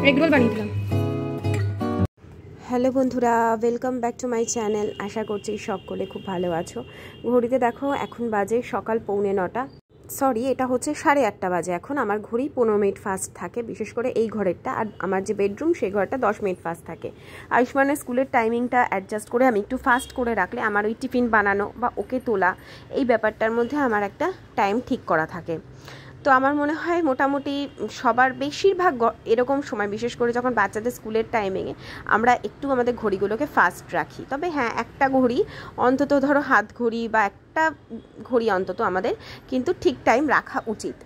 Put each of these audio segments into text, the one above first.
Egg roll বানিয়ে দিলাম। Hello বন্ধুরা, welcome back to my channel. আশা করছি সকলে খুব ভালো আছো। ঘড়িতে দেখো এখন বাজে সকাল 8:45, সরি এটা হচ্ছে 8:30 বাজে এখন। আমার ঘড়ি 15 মিনিট ফাস্ট থাকে, বিশেষ করে এই ঘরেরটা। আর আমার যে বেডরুম সেই ঘরটা 10 মিনিট ফাস্ট থাকে। আয়ুষ্মানের স্কুলের টাইমিংটা অ্যাডজাস্ট করে আমি একটু ফাস্ট করে রাখলে আমার ওই টিফিন বানানো বা ওকে তোলা এই ব্যাপারটার মধ্যে আমার একটা টাইম ঠিক করা থাকে। তো আমার মনে হয় মোটামুটি সবার বেশিরভাগ এরকম সময়, বিশেষ করে যখন বাচ্চাদের স্কুলের টাইমিংয়ে আমরা একটু আমাদের ঘড়িগুলোকে ফাস্ট রাখি। তবে হ্যাঁ, একটা ঘড়ি অন্তত, ধরো হাত ঘড়ি বা একটা ঘড়ি অন্তত আমাদের কিন্তু ঠিক টাইম রাখা উচিত।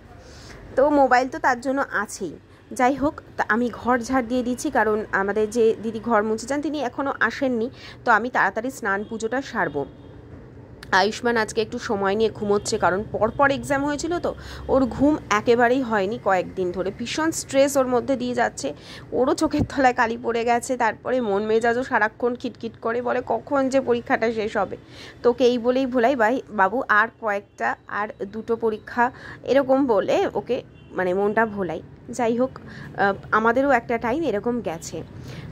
তো মোবাইল তো তার জন্য আছেই। যাই হোক, আমি ঘর ঝাড় দিয়ে দিচ্ছি, কারণ আমাদের যে দিদি ঘর মুছে যান তিনি এখনও আসেননি। তো আমি তাড়াতাড়ি স্নান পুজোটা সারবো। আয়ুষ্মান আজকে একটু সময় নিয়ে ঘুমোচ্ছে, কারণ পরপর এক্সাম হয়েছিল, তো ওর ঘুম একেবারেই হয়নি কয়েকদিন ধরে। ভীষণ স্ট্রেস ওর মধ্যে দিয়ে যাচ্ছে, ওরও চোখের তলায় কালি পড়ে গেছে। তারপরে মন মেজাজও সারাক্ষণ খিটখিট করে, বলে কখন যে পরীক্ষাটা শেষ হবে। তোকে এই বলেই ভোলাই, বাবু আর কয়েকটা, আর 2টো পরীক্ষা, এরকম বলে ওকে মানে মনটা ভোলাই। যাই হোক, আমাদেরও একটা টাইম এরকম গেছে।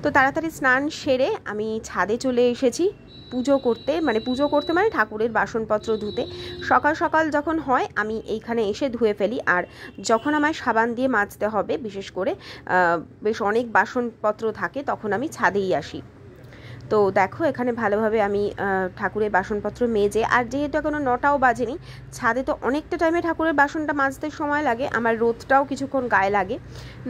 তো তাড়াতাড়ি স্নান সেরে আমি ছাদে চলে এসেছি পুজো করতে, মানে ঠাকুরের বাসনপত্র ধুতে। সকাল সকাল যখন হয় আমি এইখানে এসে ধুয়ে ফেলি। আর যখন আমায় সাবান দিয়ে মাজতে হবে, বিশেষ করে বেশ অনেক বাসনপত্র থাকে, তখন আমি ছাদেই আসি। তো দেখো এখানে ভালোভাবে আমি ঠাকুরের বাসনপত্র মেজে, আর যেহেতু এখনও 9টাও বাজেনি, ছাদে তো অনেকটা টাইমে ঠাকুরের বাসনটা মাজতে সময় লাগে। আমার রোদটাও কিছুক্ষণ গায়ে লাগে।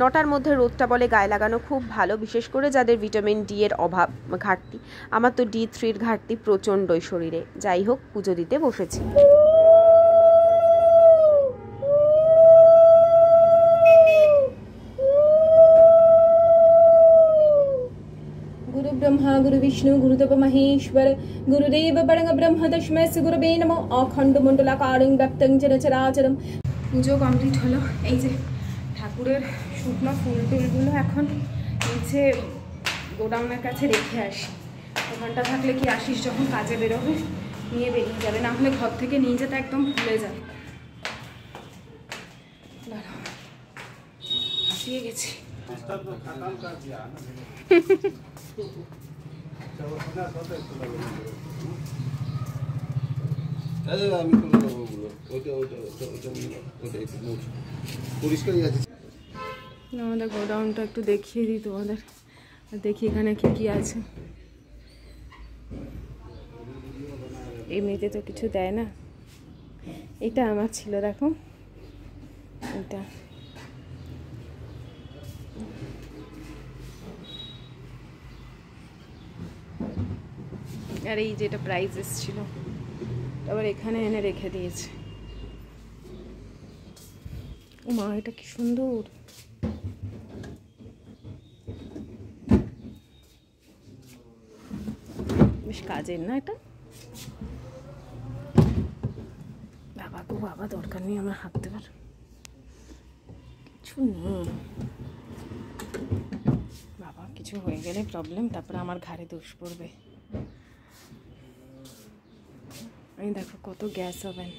9টার মধ্যে রোদটা বলে গায়ে লাগানো খুব ভালো, বিশেষ করে যাদের ভিটামিন ডি এর অভাব, ঘাটতি। আমার তো D3 ঘাটতি প্রচণ্ডই শরীরে। যাই হোক, পুজো দিতে বসেছি। गुरु ब्रह्मा गुरु विष्णु गुरुदेव महेश्वर गुरुदेव परम ब्रह्म तस्मै श्री गुरुवे नमः। अखंड मंडलाकारं व्याप्तं चर चराचरं। পুজো কমপ্লিট হলো। এই যে ঠাকুরের শুকনো ফুল টুলগুলো এখন নিচে গোডাউনের কাছে রেখে আসি। ওখানটা থাকলে কি আশিস যখন কাজে বেরোবে নিয়ে বেরিয়ে যাবে, না হলে ঘর থেকে নিয়ে যেতে একদম ভুলে যায়। দাঁড়াও, হাঁপিয়ে গেছি। আমাদের গোডাউনটা একটু দেখিয়ে দিই তোমাদের, দেখি এখানে কি কি আছে। এমনিতে তো কিছু দেয় না। এটা আমার ছিল, দেখো এটা। আর এই যেটা প্রাইস এসেছিল, আবার এখানে এনে রেখে দিয়েছে। ও মা, এটা কি সুন্দর! বেশ কাজের না এটা? বাবা গো বাবা, দরকার নেই আমার হাত দেবার, কিছু নেই বাবা। কিছু হয়ে গেলে প্রবলেম, তারপরে আমার ঘাড়ে দোষ পড়বে। এই দেখো কত গ্যাস ওভেন,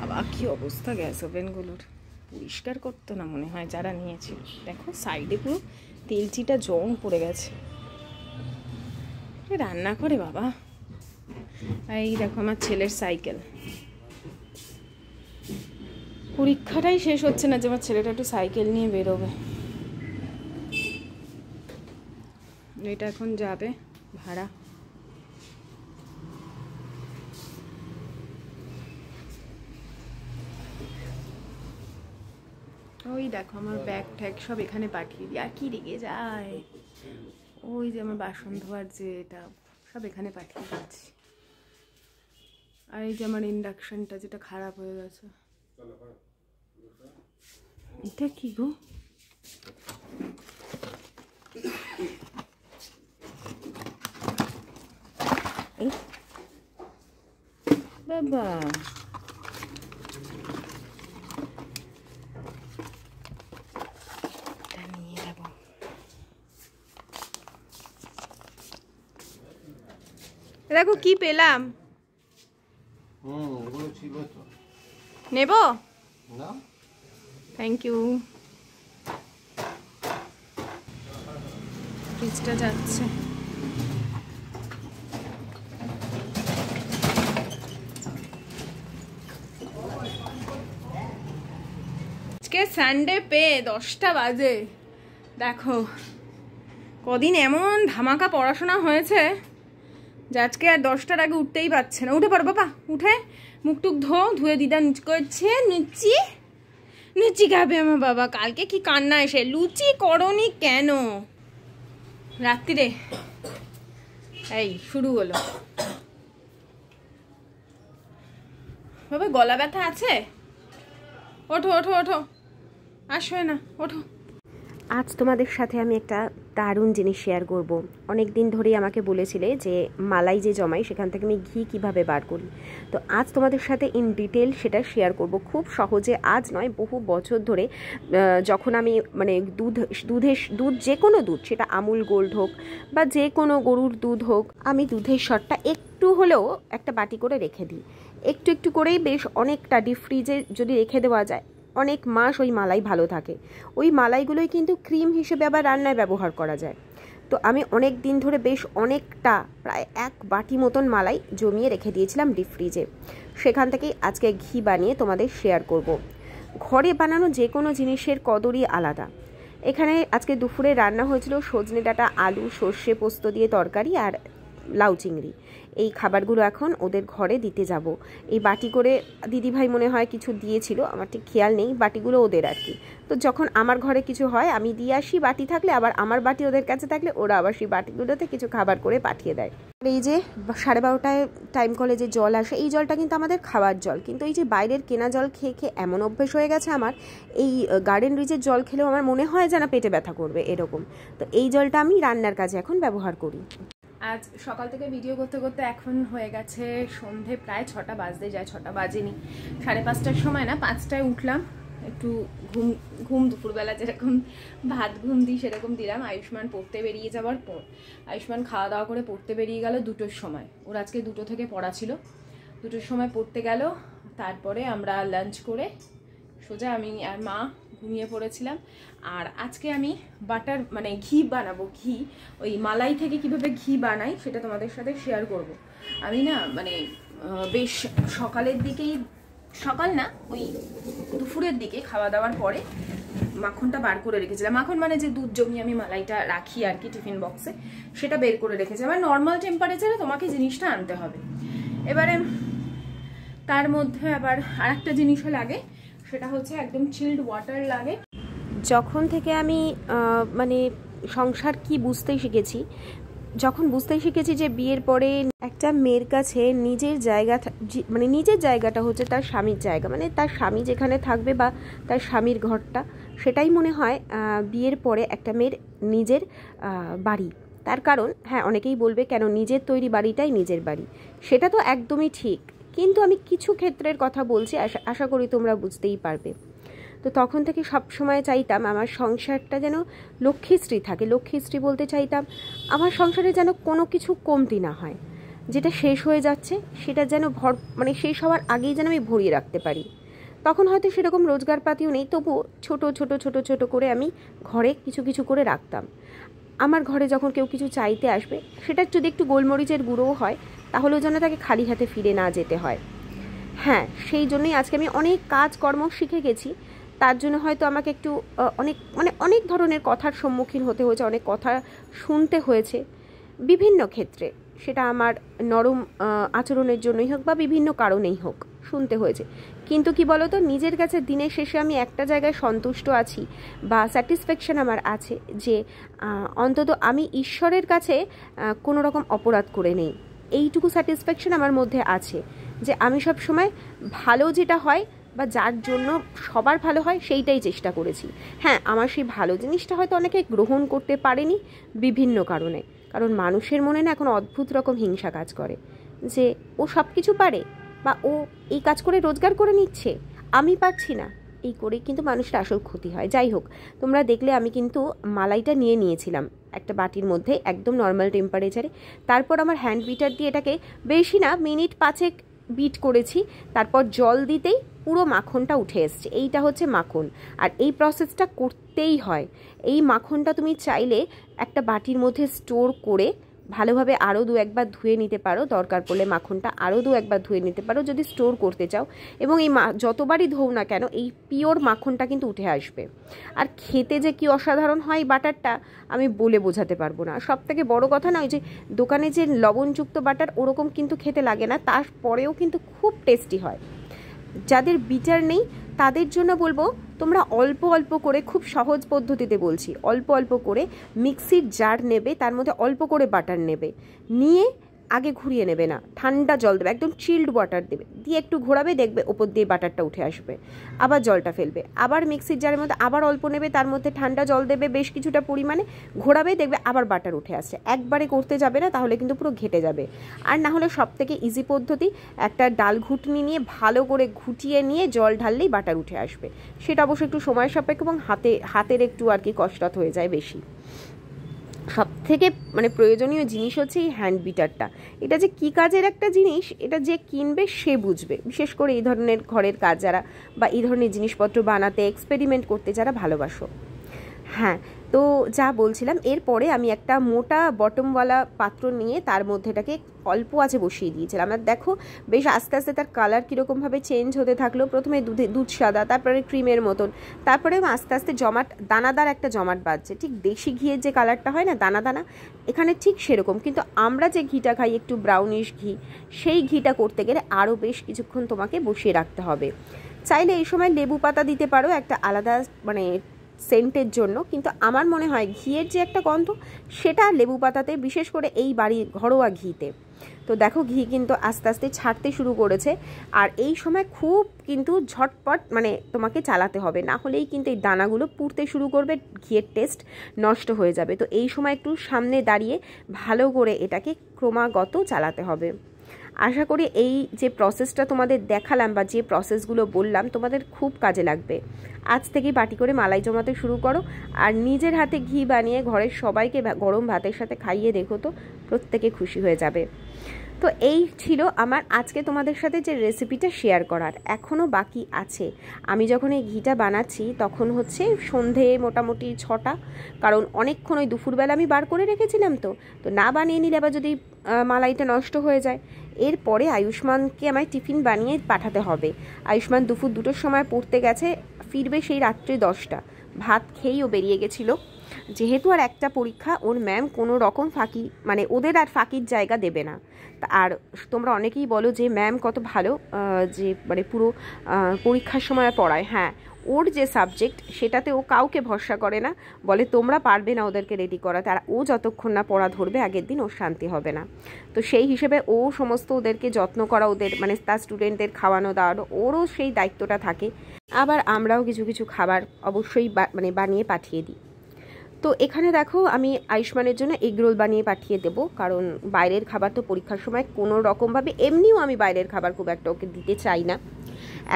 আবার কি অবস্থা গ্যাস ওভেনগুলোর। পরিষ্কার করতো না মনে হয় যারা নিয়েছিল। দেখো সাইডে পুরো তেলচিটা জং পড়ে গেছে। রান্না করে বাবা। এই দেখো আমার ছেলের সাইকেল। পরীক্ষাটাই শেষ হচ্ছে না যে আমার ছেলেটা একটু সাইকেল নিয়ে বেরোবে। এটা এখন যাবে ভাড়া। ওই দেখো আমার ব্যাগ ট্যাগ সব এখানে পাঠিয়ে দিই। আর কি রেগে যায়, ওই যে আমার বাসন ধোয়ার যে এটা সব এখানে পাঠিয়ে দিচ্ছি। আর এই যে আমার ইন্ডাকশনটা যেটা খারাপ হয়ে গেছে। এটা কি গো, বাবা নিয়ে যাবো। দেখো কি পেলাম। ওগুলো ছিল তো। নেব? না, থ্যাংক ইউ। ফ্রিজটা যাচ্ছে। আজকে সানডে পেয়ে 10টা বাজে। দেখো কদিন এমন ধামাকা পড়াশোনা হয়েছে যে আজকে আর 10টার আগে উঠতেই পারছে না। উঠে পড়ো বাবা, উঠে মুখ টুক ধুয়ে দিদা নুচ করছে। লুচি খাবে আমার বাবা। কালকে কি কান্না এসে, লুচি করনি কেন? রাত্রিরে এই শুরু হলো। বাবা গলা ব্যথা আছে? ওঠো ওঠো ওঠো, আসবে না, ওঠো। আজ তোমাদের সাথে আমি একটা দারুণ জিনিস শেয়ার করব। অনেক দিন ধরেই আমাকে বলেছিলে যে মালাই যে জমাই সেখান থেকে আমি ঘি কিভাবে বার করি। তো আজ তোমাদের সাথে ইন ডিটেল সেটা শেয়ার করব। খুব সহজে, আজ নয় বহু বছর ধরে যখন আমি মানে দুধ যে কোনো দুধ, সেটা আমুল গোল্ড হোক বা যে কোনো গরুর দুধ হোক, আমি দুধের সরটা একটু হলেও একটা বাটি করে রেখে দিই। একটু একটু করেই বেশ অনেকটা ডিপ ফ্রিজে যদি রেখে দেওয়া যায়, অনেক মাস ওই মালাই ভালো থাকে। ওই মালাইগুলোই কিন্তু ক্রিম হিসেবে আবার রান্নায় ব্যবহার করা যায়। তো আমি অনেক দিন ধরে বেশ অনেকটা, প্রায় 1 বাটি মতন মালাই জমিয়ে রেখে দিয়েছিলাম ডিপ ফ্রিজে। সেখান থেকেই আজকে ঘি বানিয়ে তোমাদের শেয়ার করব। ঘরে বানানো যে কোনো জিনিসের কদরই আলাদা। এখানে আজকে দুপুরে রান্না হয়েছিল সজনে ডাঁটা, আলু, সর্ষে পোস্ত দিয়ে তরকারি আর লাউ চিংড়ি। এই খাবারগুলো এখন ওদের ঘরে দিতে যাব। এই বাটি করে দিদিভাই মনে হয় কিছু দিয়েছিল, আমার ঠিক খেয়াল নেই। বাটিগুলো ওদের আর কি। তো যখন আমার ঘরে কিছু হয় আমি দিয়ে আসি বাটি থাকলে, আবার আমার বাটি ওদের কাছে থাকলে ওরা আবার সেই বাটিগুলোতে কিছু খাবার করে পাঠিয়ে দেয়। এই যে 12:30টায় টাইম কলে যে জল আসে, এই জলটা কিন্তু আমাদের খাওয়ার জল। কিন্তু এই যে বাইরের কেনা জল খেয়ে খেয়ে এমন অভ্যেস হয়ে গেছে আমার, এই গার্ডেন রিচের জল খেলেও আমার মনে হয় যেন পেটে ব্যথা করবে এরকম। তো এই জলটা আমি রান্নার কাজে এখন ব্যবহার করি। আজ সকাল থেকে ভিডিও করতে করতে এখন হয়ে গেছে সন্ধে, প্রায় 6টা বাজতে যায়, 6টা বাজেনি। 5:30টার সময় না, 5টায় উঠলাম। একটু ঘুম দুপুরবেলা যেরকম ভাত ঘুম দিই সেরকম দিলাম। আয়ুষ্মান পড়তে বেরিয়ে যাওয়ার পর আয়ুষ্মান খাওয়া দাওয়া করে পড়তে বেরিয়ে গেল 2টোর সময়। ওর আজকে 2টো থেকে পড়া ছিল, 2টোর সময় পড়তে গেল। তারপরে আমরা লাঞ্চ করে সোজা আমি আর মা ঘুমিয়ে পড়েছিলাম। আর আজকে আমি বাটার মানে ঘি বানাবো। ঘি ওই মালাই থেকে কিভাবে ঘি বানাই সেটা তোমাদের সাথে শেয়ার করব। আমি না মানে বেশ সকালের দিকেই, সকাল না ওই দুপুরের দিকে খাওয়া দাওয়ার পরে মাখনটা বার করে রেখেছিলাম। মাখন মানে যে দুধ জমিয়ে আমি মালাইটা রাখি আর কি টিফিন বক্সে, সেটা বের করে রেখেছি। আবার নর্মাল টেম্পারেচারে তোমাকে জিনিসটা আনতে হবে। এবারে তার মধ্যে আবার আরেকটা জিনিসও লাগে, সেটা হচ্ছে একদম চিল্ড ওয়াটার লাগে। যখন থেকে আমি মানে সংসার কি বুঝতে শিখেছি, যখন বুঝতে শিখেছি যে বিয়ের পরে একটা মেয়ের কাছে নিজের জায়গা, মানে নিজের জায়গাটা হচ্ছে তার স্বামীর জায়গা, মানে তার স্বামী যেখানে থাকবে বা তার স্বামীর ঘরটা, সেটাই মনে হয় বিয়ের পরে একটা মেয়ের নিজের বাড়ি। তার কারণ হ্যাঁ, অনেকেই বলবে কেন নিজের তৈরি বাড়িটাই নিজের বাড়ি, সেটা তো একদমই ঠিক। কিন্তু আমি কিছু ক্ষেত্রের কথা বলছি, আশা করি তোমরা বুঝতেই পারবে। তো তখন থেকে সব সময় চাইতাম আমার সংসারটা যেন লক্ষ্মীশ্রী থাকে। লক্ষ্মীশ্রী বলতে চাইতাম আমার সংসারে যেন কোনো কিছু কমতি না হয়, যেটা শেষ হয়ে যাচ্ছে সেটা যেন মানে শেষ হওয়ার আগেই যেন আমি ভরিয়ে রাখতে পারি। তখন হয়তো সেরকম রোজগারপাতিও নেই, তবুও ছোট ছোট ছোট ছোট করে আমি ঘরে কিছু কিছু করে রাখতাম। আমার ঘরে যখন কেউ কিছু চাইতে আসবে, সেটা যদি একটু গোলমরিচের গুঁড়োও হয়, তাহলেও যেন তাকে খালি হাতে ফিরে না যেতে হয়। হ্যাঁ, সেই জন্যই আজকে আমি অনেক কাজকর্ম শিখে গেছি। তার জন্য হয়তো আমাকে একটু অনেক ধরনের কথার সম্মুখীন হতে হয়েছে, অনেক কথা শুনতে হয়েছে বিভিন্ন ক্ষেত্রে। সেটা আমার নরম আচরণের জন্যই হোক বা বিভিন্ন কারণেই হোক, শুনতে হয়েছে। কিন্তু কি বলতো, নিজের কাছে দিনের শেষে আমি একটা জায়গায় সন্তুষ্ট আছি বা স্যাটিসফ্যাকশন আমার আছে যে অন্তত আমি ঈশ্বরের কাছে কোনো রকম অপরাধ করে নেই। এইটুকু স্যাটিসফ্যাকশন আমার মধ্যে আছে যে আমি সব সময় ভালো যেটা হয় বা যার জন্য সবার ভালো হয় সেইটাই চেষ্টা করেছি। হ্যাঁ, আমার সেই ভালো জিনিসটা হয়তো অনেকে গ্রহণ করতে পারেনি বিভিন্ন কারণে। কারণ মানুষের মনে না এখন অদ্ভুত রকম হিংসা কাজ করে যে ও সব কিছু পারে বা ও এই কাজ করে রোজগার করে নিচ্ছে, আমি পারছি না। এই করেই কিন্তু মানুষের আসল ক্ষতি হয়। যাই হোক, তোমরা দেখলে আমি কিন্তু মালাইটা নিয়েছিলাম একটা বাটির মধ্যে একদম নর্মাল টেম্পারেচারে। তারপর আমার হ্যান্ড বিটার দিয়ে এটাকে বেশি না, মিনিট 5 বিট করেছি, তারপর জল দিতেই পুরো মাখনটা উঠে এসছে। এইটা হচ্ছে মাখন, আর এই প্রসেসটা করতেই হয়। এই মাখনটা তুমি চাইলে একটা বাটির মধ্যে স্টোর করে ভালোভাবে আরও 2-1 বার ধুয়ে নিতে পারো, দরকার পড়লে মাখনটা আরও 2-1 বার ধুয়ে নিতে পারো যদি স্টোর করতে চাও। এবং এই যতবারই ধোও না কেন এই পিওর মাখনটা কিন্তু উঠে আসবে। আর খেতে যে কি অসাধারণ হয় এই বাটারটা আমি বলে বোঝাতে পারবো না। সব থেকে বড় কথা না, ওই যে দোকানে যে লবণযুক্ত বাটার ওরকম কিন্তু খেতে লাগে না, তারপরেও কিন্তু খুব টেস্টি হয়। যাদের বিটার নেই তাদের জন্য বলবো তোমরা অল্প অল্প করে, খুব সহজ পদ্ধতিতে বলছি, অল্প অল্প করে মিক্সির জার নেবে, তার মধ্যে অল্প করে বাটার নেবে, নিয়ে আগে ঘুরিয়ে নেবে না, ঠান্ডা জল দেবে, একদম চিল্ড ওয়াটার দেবে, দিয়ে একটু ঘোরাবে, দেখবে ওপর দিয়ে বাটারটা উঠে আসবে। আবার জলটা ফেলবে, আবার মিক্সির জারের মধ্যে আবার অল্প নেবে, তার মধ্যে ঠান্ডা জল দেবে বেশ কিছুটা পরিমাণে, ঘোরাবে, দেখবে আবার বাটার উঠে আসছে। একবারে করতে যাবে না, তাহলে কিন্তু পুরো ঘেটে যাবে। আর না হলে সব থেকে ইজি পদ্ধতি, একটা ডাল ঘুটনি নিয়ে ভালো করে ঘুটিয়ে নিয়ে জল ঢাললেই বাটার উঠে আসবে। সেটা অবশ্য একটু সময় সাপেক্ষ এবং হাতের একটু আর কি কসরত হয়ে যায় বেশি। সব থেকে মানে প্রয়োজনীয় জিনিস হচ্ছে এই হ্যান্ড বিটারটা। এটা যে কী কাজের একটা জিনিস, এটা যে কিনবে সে বুঝবে, বিশেষ করে এই ধরনের ঘরের কাজ যারা, বা এই ধরনের জিনিসপত্র বানাতে এক্সপেরিমেন্ট করতে যারা ভালোবাসো। হ্যাঁ, তো যা বলছিলাম, এরপরে আমি একটা মোটা বটমওয়ালা পাত্র নিয়ে তার মধ্যে এটাকে অল্প আঁচে বসিয়ে দিয়েছিলাম। আর দেখো বেশ আস্তে আস্তে তার কালার কীরকমভাবে চেঞ্জ হতে থাকলো। প্রথমে দুধ সাদা, তারপরে ক্রিমের মতন, তারপরে আস্তে আস্তে জমাট, দানাদার একটা জমাট বাঁধছে। ঠিক দেশি ঘিয়ের যে কালারটা হয় না দানা দানা, এখানে ঠিক সেরকম। কিন্তু আমরা যে ঘিটা খাই একটু ব্রাউনিশ ঘি, সেই ঘিটা করতে গেলে আরও বেশ কিছুক্ষণ তোমাকে বসিয়ে রাখতে হবে। চাইলে এই সময় লেবু পাতা দিতে পারো একটা আলাদা মানে সেন্টের জন্য, কিন্তু আমার মনে হয় ঘিয়ের যে একটা গন্ধ সেটা লেবু পাতাতে, বিশেষ করে এই বাড়ির ঘরোয়া ঘিতে। তো দেখো ঘি কিন্তু আস্তে আস্তে ছাড়তে শুরু করেছে। আর এই সময় খুব কিন্তু ঝটপট মানে তোমাকে চালাতে হবে, না হলেই কিন্তু এই দানাগুলো পুড়তে শুরু করবে, ঘিয়ের টেস্ট নষ্ট হয়ে যাবে। তো এই সময় একটু সামনে দাঁড়িয়ে ভালো করে এটাকে ক্রমাগত চালাতে হবে। আশা করি এই যে প্রসেসটা তোমাদের দেখালাম বা যে প্রসেসগুলো বললাম তোমাদের খুব কাজে লাগবে। আজ থেকেই বাটি করে মালাই জমাতে শুরু করো, আর নিজের হাতে ঘি বানিয়ে ঘরের সবাইকে গরম ভাতের সাথে খাইয়ে দেখো, তো প্রত্যেকে খুশি হয়ে যাবে। তো এই ছিল আমার আজকে তোমাদের সাথে যে রেসিপিটা শেয়ার করার। এখনও বাকি আছে। আমি যখন এই ঘিটা বানাচ্ছি তখন হচ্ছে সন্ধে মোটামুটি 6টা, কারণ অনেকক্ষণ ওই দুপুরবেলা আমি বার করে রেখেছিলাম, তো না বানিয়ে নিলে আবার যদি মালাইটা নষ্ট হয়ে যায়। এরপরে আয়ুষ্মানকে আমায় টিফিন বানিয়ে পাঠাতে হবে। আয়ুষ্মান দুপুর 2টোর সময় পড়তে গেছে, ফিরবে সেই রাত্রি 10টা। ভাত খেয়েই ও বেরিয়ে গেছিলো। যেহেতু আর একটা পরীক্ষা, ওর ম্যাম কোনো রকম ফাঁকি, মানে ওদের আর ফাঁকির জায়গা দেবে না। আর তোমরা অনেকেই বলো যে ম্যাম কত ভালো, যে মানে পুরো পরীক্ষার সময় পড়ায়। হ্যাঁ, ওর যে সাবজেক্ট সেটাতে ও কাউকে ভরসা করে না, বলে তোমরা পারবে না ওদেরকে রেডি করাতে, আর ও যতক্ষণ না পড়া ধরবে আগের দিন ওর শান্তি হবে না। তো সেই হিসেবে ও সমস্ত ওদেরকে যত্ন করা, ওদের মানে তার স্টুডেন্টদের খাওয়ানো দাওয়ানো, ওরও সেই দায়িত্বটা থাকে। আবার আমরাও কিছু কিছু খাবার অবশ্যই মানে বানিয়ে পাঠিয়ে দিই। তো এখানে দেখো আমি আয়ুষ্মানের জন্য এগ রোল বানিয়ে পাঠিয়ে দেবো, কারণ বাইরের খাবার তো পরীক্ষার সময় কোনো রকমভাবে, এমনিও আমি বাইরের খাবার খুব একটা ওকে দিতে চাই না।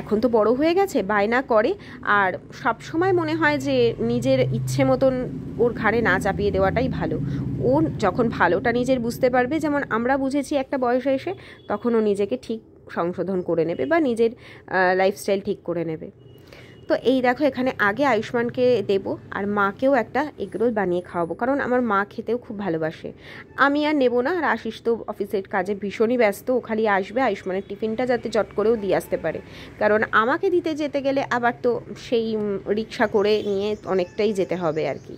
এখন তো বড় হয়ে গেছে, বায়না করে, আর সব সময় মনে হয় যে নিজের ইচ্ছে মতন ওর ঘাড়ে না চাপিয়ে দেওয়াটাই ভালো। ও যখন ভালোটা নিজের বুঝতে পারবে, যেমন আমরা বুঝেছি একটা বয়সে এসে, তখন ও নিজেকে ঠিক সংশোধন করে নেবে বা নিজের লাইফস্টাইল ঠিক করে নেবে। তো এই দেখো এখানে আগে আয়ুষ্মানকে দেব, আর মাকেও একটা এগরোল বানিয়ে খাওয়াবো, কারণ আমার মা খেতেও খুব ভালোবাসে। আমি আর নেবো না, আর আশিস তো অফিসের কাজে ভীষণই ব্যস্ত, ও খালি আসবে আয়ুষ্মানের টিফিনটা যাতে চট করেও দিয়ে আসতে পারে, কারণ আমাকে দিতে যেতে গেলে আবার তো সেই রিক্সা করে নিয়ে অনেকটাই যেতে হবে আর কি।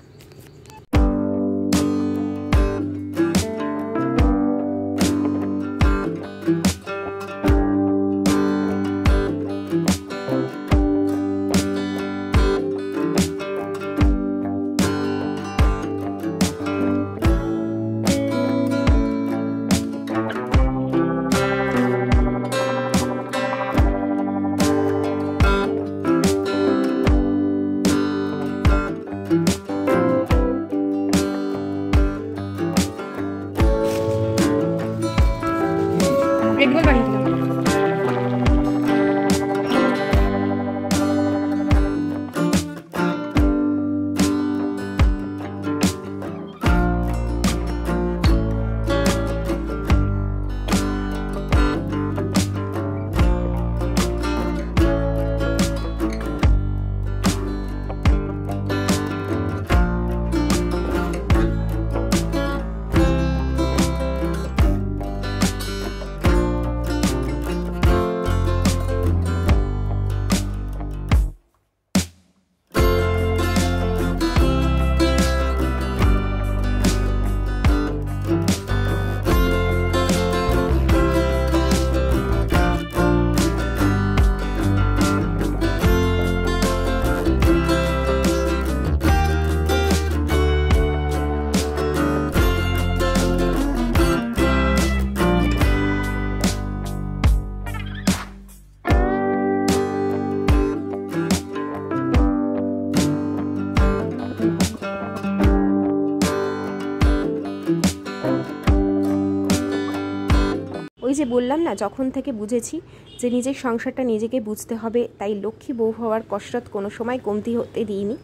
ওই যে বললাম না, যখন থেকে বুঝেছি যে নিজের সংসারটা নিজেকে বুঝতে হবে, তাই লক্ষ্মী বউ হওয়ার কসরত কোনো সময় কমতি হতে দিইনি।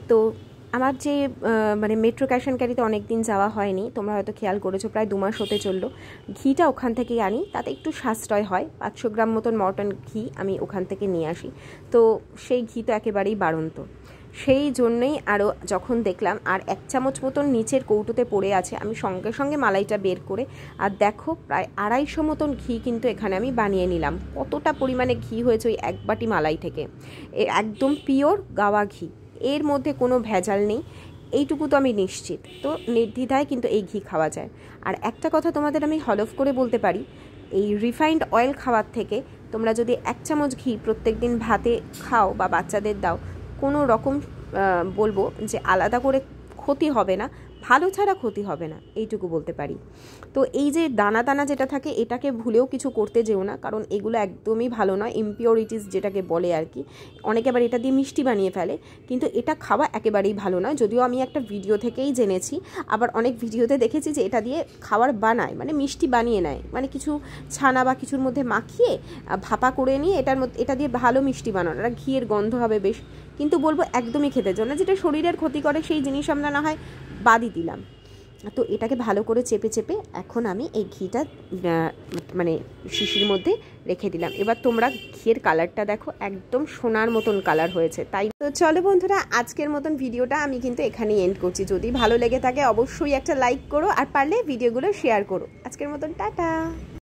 তো আমার যে মানে মেট্রো ক্যাশ অ্যান্ড ক্যারিতে অনেক দিন যাওয়া হয়নি, তোমরা হয়তো খেয়াল করেছো, প্রায় 2 মাস হতে চললো। ঘিটা ওখান থেকেই আনি, তাতে একটু সাশ্রয় হয়। 500 গ্রাম মতন মটন ঘি আমি ওখান থেকে নিয়ে আসি। তো সেই ঘি তো একেবারেই বাড়ন্ত, সেই জন্যই আরও যখন দেখলাম আর 1 চামচ মতন নিচের কৌটোতে পড়ে আছে, আমি সঙ্গে সঙ্গে মালাইটা বের করে, আর দেখো প্রায় 250 মতন ঘি কিন্তু এখানে আমি বানিয়ে নিলাম। কতটা পরিমাণে ঘি হয়েছে ওই 1 বাটি মালাই থেকে, একদম পিওর গাওয়া ঘি, এর মধ্যে কোনো ভেজাল নেই, এইটুকু তো আমি নিশ্চিত। তো নির্দ্বিধায় কিন্তু এই ঘি খাওয়া যায়। আর একটা কথা তোমাদের আমি হলফ করে বলতে পারি, এই রিফাইন্ড অয়েল খাওয়ার থেকে তোমরা যদি 1 চামচ ঘি প্রত্যেক দিন ভাতে খাও বা বাচ্চাদের দাও, কোনো রকম বলবো যে আলাদা করে ক্ষতি হবে না, ভালো ছাড়া ক্ষতি হবে না, এইটুকু বলতে পারি। তো এই যে দানা দানা যেটা থাকে, এটাকে ভুলেও কিছু করতে যেও না, কারণ এগুলো একদমই ভালো নয়, ইমপিওরিটিস যেটাকে বলে আর কি। অনেকে আবার এটা দিয়ে মিষ্টি বানিয়ে ফেলে, কিন্তু এটা খাওয়া একেবারেই ভালো নয়। যদিও আমি একটা ভিডিও থেকেই জেনেছি, আবার অনেক ভিডিওতে দেখেছি যে এটা দিয়ে খাবার বানায়, মানে মিষ্টি বানিয়ে নেয়, মানে কিছু ছানা বা কিছুর মধ্যে মাখিয়ে ভাপা করে নিয়ে এটা দিয়ে ভালো মিষ্টি বানানো, এটা ঘিয়ের গন্ধ হবে বেশ। কিন্তু বলবো একদমই খেতে জন্য, যেটা শরীরের ক্ষতি করে সেই জিনিস আমরা না হয় বাদই দিলাম। তো এটাকে ভালো করে চেপে চেপে এখন আমি এই ঘিটা মানে শিশির মধ্যে রেখে দিলাম। এবার তোমরা ঘিয়ের কালারটা দেখো, একদম সোনার মতন কালার হয়েছে। তাই তো চলো বন্ধুরা, আজকের মতন ভিডিওটা আমি কিন্তু এখানেই এন্ড করছি। যদি ভালো লেগে থাকে অবশ্যই একটা লাইক করো, আর পারলে ভিডিওগুলো শেয়ার করো। আজকের মতন টাটা।